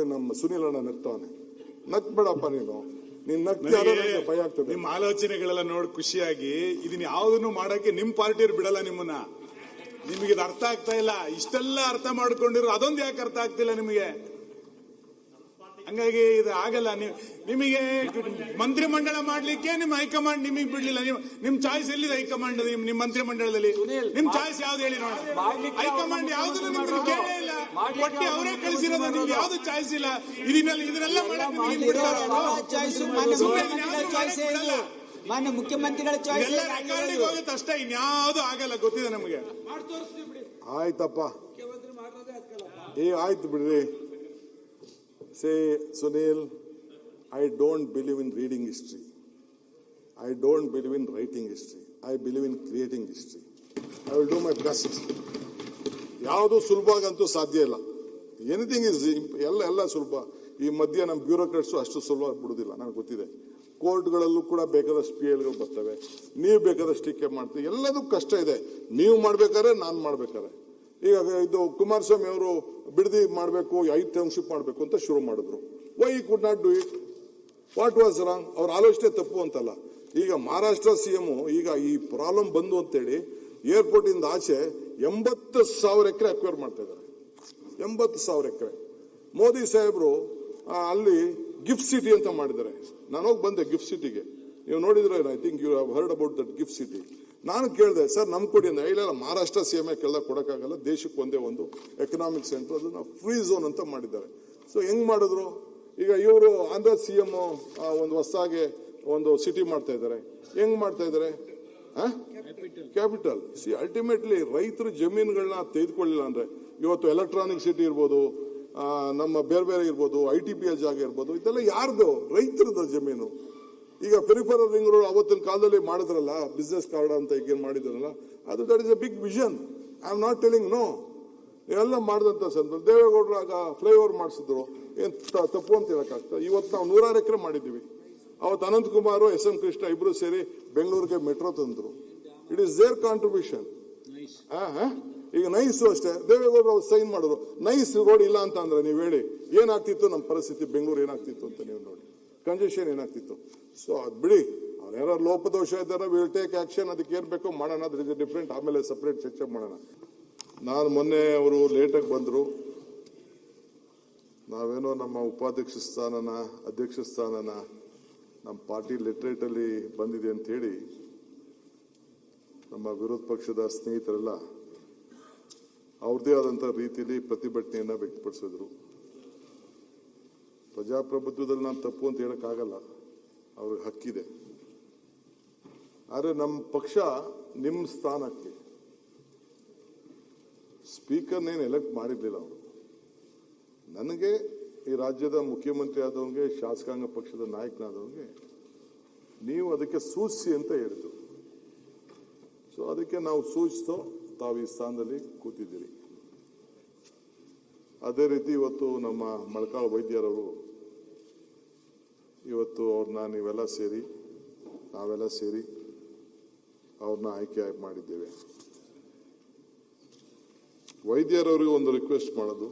ನಮ್ಮ ಸುನಿಲ್ ಅಣ್ಣ ನಗ್ತಾವನೆ. ನಗ್ಬೇಡಪ್ಪ ನೀನು ಭಯ ಆಗ್ತದೆ. ನಿಮ್ ಆಲೋಚನೆಗಳೆಲ್ಲ ನೋಡಿ ಖುಷಿಯಾಗಿ ಇದನ್ನ ಯಾವ್ದನ್ನು ಮಾಡಕ್ಕೆ ನಿಮ್ ಪಾರ್ಟಿಯವ್ರು ಬಿಡಲ್ಲ ನಿಮ್ಮನ್ನ. ನಿಮಗೆ ಇದು ಅರ್ಥ ಆಗ್ತಾ ಇಲ್ಲ. ಇಷ್ಟೆಲ್ಲ ಅರ್ಥ ಮಾಡ್ಕೊಂಡಿರೋ ಅದೊಂದು ಯಾಕೆ ಅರ್ಥ ಆಗ್ತಿಲ್ಲ ನಿಮಗೆ? ಹಂಗಾಗಿ ಇದು ಆಗಲ್ಲ. ನಿಮಗೆ ಮಂತ್ರಿಮಂಡಲ ಮಾಡ್ಲಿಕ್ಕೆ ನಿಮ್ ಹೈಕಮಾಂಡ್ ನಿಮಗೆ ಬಿಡ್ಲಿಲ್ಲ. ನಿಮ್ ಚಾಯ್ಸ್ ಎಲ್ಲಿದೆ ಹೈಕಮಾಂಡ್? ನಿಮ್ ಮಂತ್ರಿಮಂಡಲದಲ್ಲಿ ನಿಮ್ ಚಾಯ್ಸ್ ಯಾವ್ದು ಹೇಳಿ ನೋಡ. ಹೈಕಮಾಂಡ್ ಯಾವ್ದನ್ನು ನಿಮ್ಗೆ ಕೇಳೇ ಇಲ್ಲ. ಒಟ್ಟಿ ಅವರೇ ಕಳಿಸಿರೋದು. ನಿಮ್ಗೆ ಯಾವ್ದು ಚಾಯ್ಸ್ ಇಲ್ಲ. ಇದನ್ನೆಲ್ಲ ಮಾಡಕ್ ಮಾನ್ಯ ಮುಖ್ಯಮಂತ್ರಿಗಳ ಚಾಯ್ಸ್ ಎಲ್ಲ ರೆಕಾರ್ಡಿಗೆ ಹೋಗುತ್ತೆ ಅಷ್ಟೇ. ಇನ್ಯಾವುದು ಆಗಲ್ಲ. ಗೊತ್ತಿದೆ ನಮಗೆ. ಆಯ್ತಪ್ಪ, ಆಯ್ತು ಬಿಡ್ರಿ. Say, Sunil, I don't believe in reading history. I don't believe in writing history. I believe in creating history. I will do my best. ಯಾವುದು ಸುಲಭವಾಗಂತೂ ಸಾಧ್ಯ ಇಲ್ಲ. ಎನಿಥಿಂಗ್ ಇಸ್ ಎಲ್ಲ ಸುಲಭ. ಈ ಮಧ್ಯ ನಮ್ಮ ಬ್ಯೂರೋಕ್ರಾಟ್ಸು ಅಷ್ಟು ಸುಲಭವಾಗಿ ಬಿಡುದಿಲ್ಲ, ನನಗೆ ಗೊತ್ತಿದೆ. ಕೋರ್ಟ್ಗಳಲ್ಲೂ ಕೂಡ ಬೇಕಾದಷ್ಟು PLಗಳು ಬರ್ತವೆ. ನೀವು ಬೇಕಾದಷ್ಟು ಟೀಕೆ ಮಾಡ್ತೀವಿ. ಎಲ್ಲದೂ ಕಷ್ಟ ಇದೆ. ನೀವು ಮಾಡ್ಬೇಕಾದ್ರೆ ನಾನು ಮಾಡ್ಬೇಕಾದ್ರೆ. ಈಗ ಇದು ಕುಮಾರಸ್ವಾಮಿ ಅವರು ಬಿಡದಿ ಮಾಡಬೇಕು, 5 ಟೌನ್ಶಿಪ್ ಮಾಡಬೇಕು ಅಂತ ಶುರು ಮಾಡಿದ್ರು. Why could not do it? What was wrong? ಅವ್ರ ಆಲೋಚನೆ ತಪ್ಪು ಅಂತಲ್ಲ. ಈಗ ಮಹಾರಾಷ್ಟ್ರ CM ಈಗ ಈ ಪ್ರಾಬ್ಲಮ್ ಬಂದು ಅಂತೇಳಿ ಏರ್ಪೋರ್ಟ್ ಇಂದ ಆಚೆ 80,000 ಎಕರೆ ಅಕ್ವೈರ್ ಮಾಡ್ತಾ ಇದ್ದಾರೆ. 80,000 ಎಕರೆ. ಮೋದಿ ಸಾಹೇಬರು ಅಲ್ಲಿ ಗಿಫ್ಟ್ ಸಿಟಿ ಅಂತ ಮಾಡಿದ್ದಾರೆ. ನಾನು ಹೋಗಿ ಬಂದೆ ಗಿಫ್ಟ್ ಸಿಟಿಗೆ. ನೀವು ನೋಡಿದ್ರೆ, I think you have heard about that gift city. ನಾನು ಕೇಳಿದೆ, ಸರ್ ನಮ್ ಕೊಡಿ ಅಂತ. ಇಲ್ಲ, ಮಹಾರಾಷ್ಟ್ರ CM ಕೇಳಿದಾಗ ಕೊಡಕ್ಕಾಗಲ್ಲ, ದೇಶಕ್ಕೆ ಒಂದೇ ಒಂದು ಎಕನಾಮಿಕ್ ಸೆಂಟರ್, ಅದನ್ನ ಫ್ರೀ ಝೋನ್ ಅಂತ ಮಾಡಿದ್ದಾರೆ. ಸೊ ಹೆಂಗ್ ಮಾಡಿದ್ರು? ಈಗ ಇವರು ಆಂಧ್ರ CM ಒಂದು ಹೊಸದಾಗಿ ಒಂದು ಸಿಟಿ ಮಾಡ್ತಾ ಇದ್ದಾರೆ. ಹೆಂಗ್ ಮಾಡ್ತಾ ಇದ್ದಾರೆ? ಕ್ಯಾಪಿಟಲ್. ಅಲ್ಟಿಮೇಟ್ಲಿ ರೈತರು ಜಮೀನುಗಳನ್ನ ತೆಗೆದುಕೊಳ್ಳಿಲ್ಲ ಅಂದ್ರೆ ಇವತ್ತು ಎಲೆಕ್ಟ್ರಾನಿಕ್ ಸಿಟಿ ಇರ್ಬೋದು, ನಮ್ಮ ಬೇರೆ ಇರ್ಬೋದು, ITPS ಜಾಗ ಇರ್ಬೋದು, ಇದೆಲ್ಲ ಯಾರ್ದು? ರೈತರದ ಜಮೀನು. ಈಗ ಪೆರಿಫೆರಲ್ ರಿಂಗ್ ರೋಡ್ ಅವತ್ತಿನ ಕಾಲದಲ್ಲಿ ಮಾಡಿದ್ರಲ್ಲ, ಬಿಸ್ನೆಸ್ ಕಾರ್ಡ್ ಅಂತ ಈಗ ಮಾಡಿದ್ರಲ್ಲ, ಅದು that is a big vision. I am not telling no. ಎಲ್ಲ ಮಾಡಿದಂತ ಸಂದರ್ಭ ದೇವೇಗೌಡರು ಆಗ ಫ್ಲೈಓವರ್ ಮಾಡಿಸಿದ್ರು. ಏನ್ ತಪ್ಪು ಅಂತ ಹೇಳಕ್ಕಾಗ್ತದೆ? ಇವತ್ತು ನಾವು 106 ಎಕರೆ ಮಾಡಿದ್ದೀವಿ. ಅವತ್ತು ಅನಂತಕುಮಾರ್, SM ಕೃಷ್ಣ ಇಬ್ರು ಸೇರಿ ಬೆಂಗಳೂರಿಗೆ ಮೆಟ್ರೋ ತಂದ್ರು. It is their contribution. ಈಗ ನೈಸು ಅಷ್ಟೇ. ದೇವೇಗೌಡರು ಅವ್ರು ಸೈನ್ ಮಾಡಿದ್ರು. ನೈಸ್ ರೋಡ್ ಇಲ್ಲ ಅಂತ ಅಂದ್ರೆ ನೀವು ಹೇಳಿ ಏನಾಗ್ತಿತ್ತು ನಮ್ಮ ಪರಿಸ್ಥಿತಿ? ಬೆಂಗಳೂರು ಏನಾಗ್ತಿತ್ತು ಅಂತ ನೀವು ನೋಡಿ. ಕಂಜೆಷನ್ ಏನಾಗ್ತಿತ್ತು? ಸೊ ಅದ್ ಬಿಡಿ. ಅವ್ರು ಯಾರು ಲೋಪದೋಷ ಇದ್ದಾರೆ, ವಿಲ್ ಟೇಕ್ ಆಕ್ಷನ್. ಅದಕ್ಕೆ ಏನ್ ಬೇಕೋ ಮಾಡೋಣ. ಅದ್ರ ಇಸ್ ಡಿಫ್ರೆಂಟ್. ಆಮೇಲೆ ಸಪರೇಟ್ ಚರ್ಚೆ ಮಾಡೋಣ. ನಾನು ಮೊನ್ನೆ ಅವರು ಲೇಟಾಗಿ ಬಂದ್ರು. ನಾವೇನೋ ನಮ್ಮ ಉಪಾಧ್ಯಕ್ಷ ಸ್ಥಾನನ, ಅಧ್ಯಕ್ಷ ಸ್ಥಾನನ ನಮ್ಮ ಪಾರ್ಟಿ ಲೆಟ್ರೇಟ್ ಅಲ್ಲಿ ಬಂದಿದೆ ಅಂತ ಹೇಳಿ ನಮ್ಮ ವಿರೋಧ ಪಕ್ಷದ ಸ್ನೇಹಿತರೆಲ್ಲ ಅವ್ರದೇ ಆದಂತ ರೀತಿಯಲ್ಲಿ ಪ್ರತಿಭಟನೆಯನ್ನ ವ್ಯಕ್ತಪಡಿಸಿದ್ರು. ಪ್ರಜಾಪ್ರಭುತ್ವದಲ್ಲಿ ನಾನು ತಪ್ಪು ಅಂತ ಹೇಳಕ್ಕಾಗಲ್ಲ, ಅವ್ರಿಗೆ ಹಕ್ಕಿದೆ. ಆದ್ರೆ ನಮ್ಮ ಪಕ್ಷ ನಿಮ್ಮ ಸ್ಥಾನಕ್ಕೆ ಸ್ಪೀಕರ್ನೇನು ಎಲೆಕ್ಟ್ ಮಾಡಿರ್ಲಿಲ್ಲ. ಅವರು ನನಗೆ ಈ ರಾಜ್ಯದ ಮುಖ್ಯಮಂತ್ರಿ ಆದವನಿಗೆ, ಶಾಸಕಾಂಗ ಪಕ್ಷದ ನಾಯಕನಾದವನಿಗೆ ನೀವು ಅದಕ್ಕೆ ಸೂಚಿಸಿ ಅಂತ ಹೇಳಿದ್ರು. ಸೊ ಅದಕ್ಕೆ ನಾವು ಸೂಚಿಸ್ತೋ ತಾವು ಈ ಸ್ಥಾನದಲ್ಲಿ ಕೂತಿದ್ದೀರಿ. ಅದೇ ರೀತಿ ಇವತ್ತು ನಮ್ಮ ಮಳಕಾಳ ವೈದ್ಯರವರು ಇವತ್ತು ಅವ್ರನ್ನ ನಾವೆಲ್ಲ ಸೇರಿ ಅವ್ರನ್ನ ಆಯ್ಕೆ ಮಾಡಿದ್ದೇವೆ. ವೈದ್ಯರವರಿಗೆ ಒಂದು ರಿಕ್ವೆಸ್ಟ್ ಮಾಡೋದು,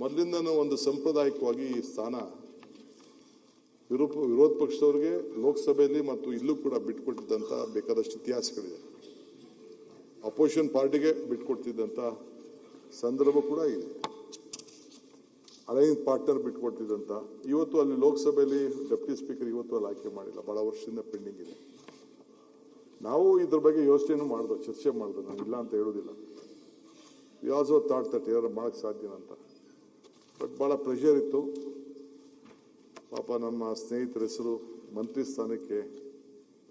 ಮೊದಲಿಂದನೂ ಒಂದು ಸಾಂಪ್ರದಾಯಿಕವಾಗಿ ಈ ಸ್ಥಾನ ವಿರೋಧ ಪಕ್ಷದವರಿಗೆ ಲೋಕಸಭೆಯಲ್ಲಿ ಮತ್ತು ಇಲ್ಲೂ ಕೂಡ ಬಿಟ್ಕೊಟ್ಟಿದ್ದಂತ ಬೇಕಾದಷ್ಟು ಇತಿಹಾಸಗಳಿದೆ. ಅಪೋಸಿಷನ್ ಪಾರ್ಟಿಗೆ ಬಿಟ್ಕೊಡ್ತಿದ್ದಂತ ಸಂದರ್ಭ ಕೂಡ ಇದೆ. ಅಲೈನ್ಸ್ ಪಾರ್ಟ್ನರ್ ಬಿಟ್ಕೊಡ್ತಿದ್ದಂತ. ಇವತ್ತು ಅಲ್ಲಿ ಲೋಕಸಭೆಯಲ್ಲಿ ಡೆಪ್ಯೂಟಿ ಸ್ಪೀಕರ್ ಇವತ್ತು ಅಲ್ಲಿ ಆಯ್ಕೆ ಮಾಡಿಲ್ಲ, ಬಹಳ ವರ್ಷದಿಂದ ಪೆಂಡಿಂಗ್ ಇದೆ. ನಾವು ಇದ್ರ ಬಗ್ಗೆ ಯೋಚನೆ ಮಾಡಿದ್ವು, ಚರ್ಚೆ ಮಾಡಿದ್ವು. ನಾವು ಇಲ್ಲ ಅಂತ ಹೇಳೋದಿಲ್ಲ. ವಿ ಆಲ್ಸೋ ಥಾಟ್ ದಟ್ ಏನಾರು ಮಾಡಕ್ ಸಾಧ್ಯನ ಅಂತ. ಬಟ್ ಬಹಳ ಪ್ರೆಷರ್ ಇತ್ತು. ಪಾಪ ನಮ್ಮ ಸ್ನೇಹಿತರ ಹೆಸರು ಮಂತ್ರಿ ಸ್ಥಾನಕ್ಕೆ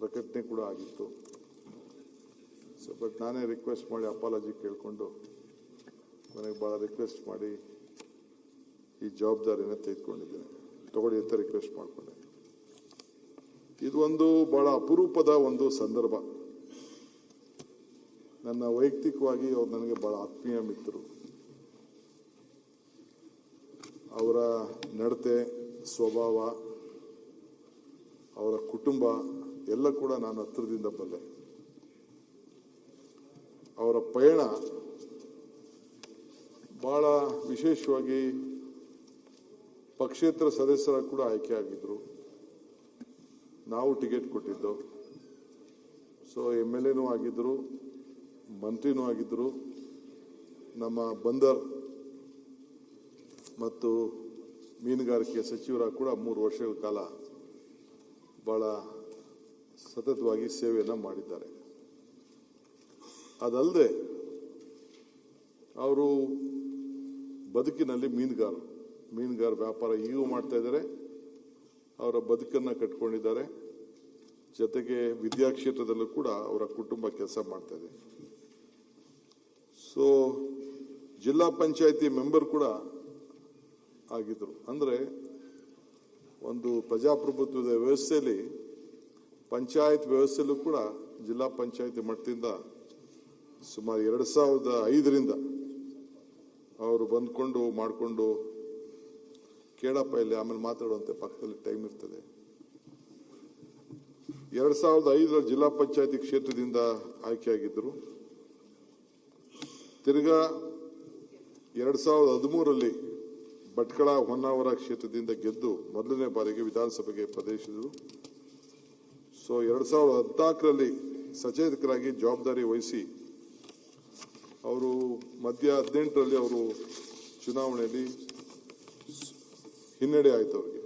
ಪ್ರಕಟಣೆ ಕೂಡ ಆಗಿತ್ತು. ಸೊ ಬಟ್ ನಾನೇ ರಿಕ್ವೆಸ್ಟ್ ಮಾಡಿ ಅಪಾಲಜಿ ಕೇಳಿಕೊಂಡು ನನಗೆ ಬಹಳ ರಿಕ್ವೆಸ್ಟ್ ಮಾಡಿ ಈ ಜವಾಬ್ದಾರಿನ ತೆಗೆದುಕೊಂಡಿದ್ದೇನೆ. ತಗೊಳ್ಳಿ ಅಂತ ರಿಕ್ವೆಸ್ಟ್ ಮಾಡಿಕೊಂಡೆ. ಇದು ಒಂದು ಬಹಳ ಅಪರೂಪದ ಒಂದು ಸಂದರ್ಭ. ನನ್ನ ವೈಯಕ್ತಿಕವಾಗಿ ಅವ್ರು ನನಗೆ ಬಹಳ ಆತ್ಮೀಯ ಮಿತ್ರರು. ಅವರ ನಡತೆ, ಸ್ವಭಾವ, ಅವರ ಕುಟುಂಬ ಎಲ್ಲ ಕೂಡ ನಾನು ಹತ್ತಿರದಿಂದ ಬಲ್ಲೆ. ಅವರ ಪಯಣ ಬಹಳ ವಿಶೇಷವಾಗಿ ಪಕ್ಷೇತರ ಸದಸ್ಯರ ಕೂಡ ಆಯ್ಕೆ ಆಗಿದ್ರು. ನಾವು ಟಿಕೆಟ್ ಕೊಟ್ಟಿದ್ದು. ಸೊ MLAನೂ ಆಗಿದ್ರು, ಮಂತ್ರಿನೂ ಆಗಿದ್ರು. ನಮ್ಮ ಬಂದರ್ ಮತ್ತು ಮೀನುಗಾರಿಕೆ ಸಚಿವರ ಕೂಡ 3 ವರ್ಷಗಳ ಕಾಲ ಬಹಳ ಸತತವಾಗಿ ಸೇವೆಯನ್ನು ಮಾಡಿದ್ದಾರೆ. ಅದಲ್ಲದೆ ಅವರು ಬದುಕಿನಲ್ಲಿ ಮೀನುಗಾರ ವ್ಯಾಪಾರ ಈಗೂ ಮಾಡ್ತಾ ಇದ್ದಾರೆ. ಅವರ ಬದುಕನ್ನು ಕಟ್ಕೊಂಡಿದ್ದಾರೆ. ಜೊತೆಗೆ ವಿದ್ಯಾಕ್ಷೇತ್ರದಲ್ಲೂ ಕೂಡ ಅವರ ಕುಟುಂಬ ಕೆಲಸ ಮಾಡ್ತಾ ಇದೆ. ಸೊ ಜಿಲ್ಲಾ ಪಂಚಾಯತಿ ಮೆಂಬರ್ ಕೂಡ ಆಗಿದ್ರು. ಅಂದರೆ ಒಂದು ಪ್ರಜಾಪ್ರಭುತ್ವದ ವ್ಯವಸ್ಥೆಯಲ್ಲಿ ಪಂಚಾಯತ್ ವ್ಯವಸ್ಥೆಯಲ್ಲೂ ಕೂಡ ಜಿಲ್ಲಾ ಪಂಚಾಯತಿ ಮಟ್ಟದಿಂದ ಸುಮಾರು 2005ರಿಂದ ಅವರು ಬಂದ್ಕೊಂಡು ಮಾಡಿಕೊಂಡು ಕೇಳಪ್ಪ ಇಲ್ಲಿ ಆಮೇಲೆ ಮಾತಾಡುವಂತೆ ಪಕ್ಕದಲ್ಲಿ ಟೈಮ್ ಇರ್ತದೆ. 2005 ಜಿಲ್ಲಾ ಪಂಚಾಯತಿ ಕ್ಷೇತ್ರದಿಂದ ಆಯ್ಕೆಯಾಗಿದ್ದರು. ತಿರ್ಗಾ 2013ರಲ್ಲಿ ಭಟ್ಕಳ ಹೊನ್ನಾವರ ಕ್ಷೇತ್ರದಿಂದ ಗೆದ್ದು ಮೊದಲನೇ ಬಾರಿಗೆ ವಿಧಾನಸಭೆಗೆ ಪ್ರವೇಶಿಸಿದರು. ಸೊ 2014ರಲ್ಲಿ ಸಚೇತಕರಾಗಿ ಜವಾಬ್ದಾರಿ ವಹಿಸಿ ಅವರು ಮಧ್ಯ 2018ರಲ್ಲಿ ಅವರು ಚುನಾವಣೆಯಲ್ಲಿ ಹಿನ್ನಡೆ ಆಯಿತು ಅವರಿಗೆ.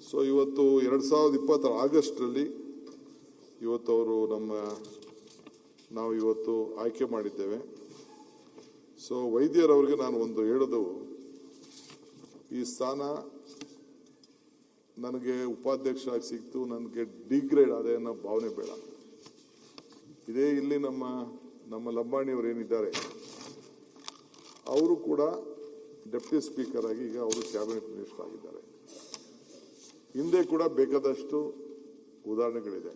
ಸೊ ಇವತ್ತು 2020 ಆಗಸ್ಟ್ರಲ್ಲಿ ಇವತ್ತು ಅವರು ನಾವು ಇವತ್ತು ಆಯ್ಕೆ ಮಾಡಿದ್ದೇವೆ. ಸೊ ವೈದ್ಯರವರಿಗೆ ನಾನು ಒಂದು ಹೇಳೋದು, ಈ ಸ್ಥಾನ ನನಗೆ ಉಪಾಧ್ಯಕ್ಷ ಆಗಿ ಸಿಕ್ತು, ನನಗೆ ಡಿಗ್ರೇಡ್ ಆದ ಅನ್ನೋ ಭಾವನೆ ಬೇಡ. ಇದೇ ಇಲ್ಲಿ ನಮ್ಮ ಲಂಬಾಣಿಯವರು ಏನಿದ್ದಾರೆ ಅವರು ಕೂಡ ಡೆಪ್ಟಿ ಸ್ಪೀಕರ್ ಆಗಿ ಈಗ ಅವರು ಕ್ಯಾಬಿನೆಟ್ ಮಿನಿಸ್ಟರ್ ಆಗಿದ್ದಾರೆ. ಹಿಂದೆ ಕೂಡ ಬೇಕಾದಷ್ಟು ಉದಾಹರಣೆಗಳಿದೆ.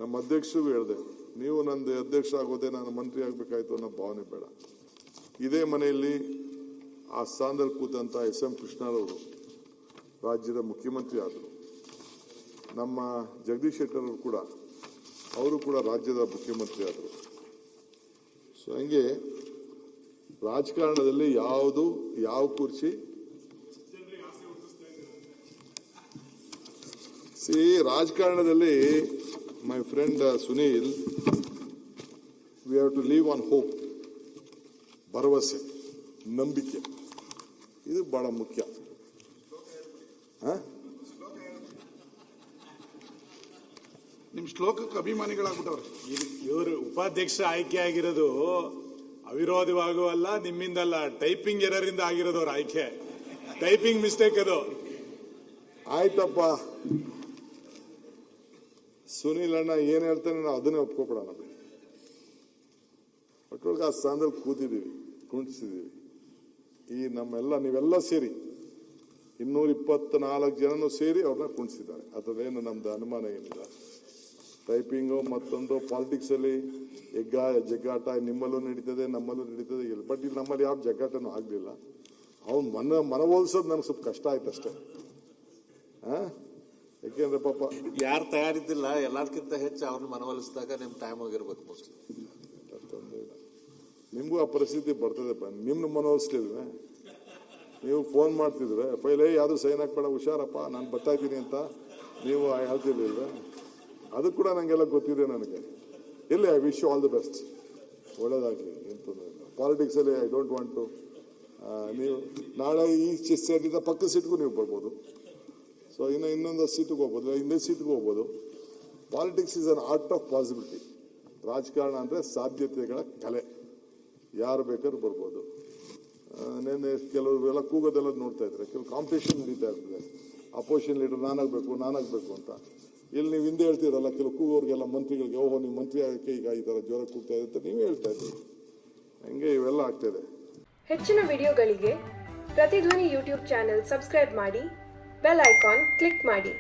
ನಮ್ಮ ಅಧ್ಯಕ್ಷರಿಗೂ ಹೇಳಿದೆ, ನೀವು ನಂದು ಅಧ್ಯಕ್ಷ ಆಗೋದೇ ನಾನು ಮಂತ್ರಿ ಆಗಬೇಕಾಯ್ತು ಅನ್ನೋ ಭಾವನೆ ಬೇಡ. ಇದೇ ಮನೆಯಲ್ಲಿ ಆ ಸ್ಥಾನದಲ್ಲಿ ಕೂತಂತ SM ಕೃಷ್ಣರವರು ರಾಜ್ಯದ ಮುಖ್ಯಮಂತ್ರಿ ಆದರು. ನಮ್ಮ ಜಗದೀಶ್ ಶೆಟ್ಟರ್ ಅವರು ಕೂಡ ರಾಜ್ಯದ ಮುಖ್ಯಮಂತ್ರಿ ಆದರು. ಸೊ ಹಂಗೆ ರಾಜಕಾರಣದಲ್ಲಿ ಯಾವ ಕುರ್ಚಿ ರಾಜಕಾರಣದಲ್ಲಿ my friend Sunil, we have to leave on hope. ಭರವಸೆ, ನಂಬಿಕೆ, ಇದು ಬಹಳ ಮುಖ್ಯ. ನಿಮ್ ಶ್ಲೋಕಕ್ಕೆ ಅಭಿಮಾನಿಗಳಾಗ್ಬಿಟ್ಟವ್ರೆ. ಇವರು ಉಪಾಧ್ಯಕ್ಷ ಆಯ್ಕೆ ಆಗಿರೋದು ಅವಿರೋಧವಾಗೂ ಅಲ್ಲ, ನಿಮ್ಮಿಂದಲ್ಲ, ಟೈಪಿಂಗ್ ಎರರ್ ಇಂದ ಆಗಿರೋದು ಅವ್ರ ಆಯ್ಕೆ. ಟೈಪಿಂಗ್ ಮಿಸ್ಟೇಕ್ ಅದು. ಆಯ್ತಪ್ಪ, ಸುನೀಲ್ ಅಣ್ಣ ಏನ್ ಹೇಳ್ತಾನೆ ನಾವು ಅದನ್ನೇ ಒಪ್ಕೊಬಿಡೋಣ. ಒಟ್ಟೊಳಗೆ ಆ ಸ್ಥಾನದಲ್ಲಿ ಕೂತಿದ್ದೀವಿ, ಕುಣಿಸಿದ್ದೀವಿ. ಈ ನೀವೆಲ್ಲ ಸೇರಿ 224 ಜನನು ಸೇರಿ ಅವ್ರನ್ನ ಕುಣಿಸಿದ್ದಾರೆ. ಅದರಲ್ಲೇನು ನಮ್ದು ಅನುಮಾನ ಏನಿಲ್ಲ. ಟೈಪಿಂಗು ಮತ್ತೊಂದು ಪಾಲಿಟಿಕ್ಸ್ ಅಲ್ಲಿ ಜಗ್ಗಾಟ ನಿಮ್ಮಲ್ಲೂ ನಡೀತದೆ, ನಮ್ಮಲ್ಲೂ ನಡೀತದೆ. ಬಟ್ ಇಲ್ಲಿ ನಮ್ಮಲ್ಲಿ ಯಾವ ಜಗ್ಗಾಟನೂ ಆಗ್ಲಿಲ್ಲ. ಅವ್ನು ಮನವೊಲಿಸೋದು ನನಗೆ ಸ್ವಲ್ಪ ಕಷ್ಟ ಆಯ್ತು ಅಷ್ಟೇ. ಯಾಕೆಂದ್ರೆ ಪಾಪ ಯಾರು ತಯಾರಿದ್ದಿಲ್ಲ, ಎಲ್ಲದಕ್ಕಿಂತ ಹೆಚ್ಚು ಅವ್ರನ್ನ ಮನವೊಲಿಸಿದಾಗ ನಿಮ್ ಟೈಮ್ ಹೋಗಿರ್ಬೇಕು ಮೋಸ್ಟ್ಲಿ. ನಿಮ್ಗೂ ಆ ಪರಿಸ್ಥಿತಿ ಬರ್ತದೆ. ನಿಮ್ನ ಮನವೊಲಿಸ್ಲಿಲ್ವೇ? ನೀವು ಫೋನ್ ಮಾಡ್ತಿದ್ರೆ ಫೈಲ್ ಯಾವ್ದು ಸೈನ್ ಹಾಕ್ಬೇಡ, ಹುಷಾರಪ್ಪ ನಾನು ಬರ್ತಾ ಇದ್ದೀನಿ ಅಂತ ನೀವು ಹೇಳ್ತಿರ್ಲಿಲ್ವ? ಅದು ಕೂಡ ನಂಗೆಲ್ಲ ಗೊತ್ತಿದೆ. ನನಗೆ ಎಲ್ಲಿ I wish you all the best, ಒಳ್ಳೇದಾಗಲಿ. ಎಂತ ಪಾಲಿಟಿಕ್ಸ್ ಅಲ್ಲಿ ಐ ಡೋಂಟ್ ವಾಂಟ್ ಟು. ನೀವು ನಾಳೆ ಈ ಸೇರಿದ ಪಕ್ಕದ ಸೀಟ್ಗೂ ನೀವು ಬರ್ಬೋದು. ಸೊ ಇನ್ನೊಂದು ಸೀಟಿಗೆ ಹೋಗ್ಬೋದು, ಇನ್ನೊಂದು ಸೀಟ್ಗೆ ಹೋಗ್ಬೋದು. Politics is an art of possibility. ರಾಜಕಾರಣ ಅಂದರೆ ಸಾಧ್ಯತೆಗಳ ಕಲೆ. ಯಾರು ಬೇಕಾದ್ರೂ ಬರ್ಬೋದು. ನೆನ್ನೆ ಕೆಲವೆಲ್ಲ ಕೂಗೋದೆಲ್ಲ ನೋಡ್ತಾ ಇದ್ರೆ, ಕೆಲವು ಕಾಂಪಿಟೇಷನ್ ನಡೀತಾ ಇರ್ತದೆ. ಅಪೋಸಿಷನ್ ಲೀಡರ್ ನಾನಾಗಬೇಕು ಅಂತ. ಇಲ್ಲಿ ನೀವು ಹಿಂದೆ ಹೇಳ್ತೀರಲ್ಲ, ಕೆಲವು ಕೂಗೋರಿಗೆಲ್ಲ ಮಂತ್ರಿಗಳಿಗೆ, ಓಹೋ ನೀವು ಮಂತ್ರಿ ಆಗಕ್ಕೆ ಈಗ ಈ ಥರ ಜ್ವರ ಕೂಗ್ತಾ ಇದೆ ಅಂತ ನೀವೇ ಹೇಳ್ತಾ ಇದ್ದೀರಿ. ಹಂಗೆ ಇವೆಲ್ಲ ಆಗ್ತಾಯಿದೆ. ಹೆಚ್ಚಿನ ವಿಡಿಯೋಗಳಿಗೆ ಪ್ರತಿಧ್ವನಿ ಯೂಟ್ಯೂಬ್ ಚಾನೆಲ್ ಸಬ್ಸ್ಕ್ರೈಬ್ ಮಾಡಿ, ಬೆಲ್ ಐಕಾನ್ ಕ್ಲಿಕ್ ಮಾಡಿ.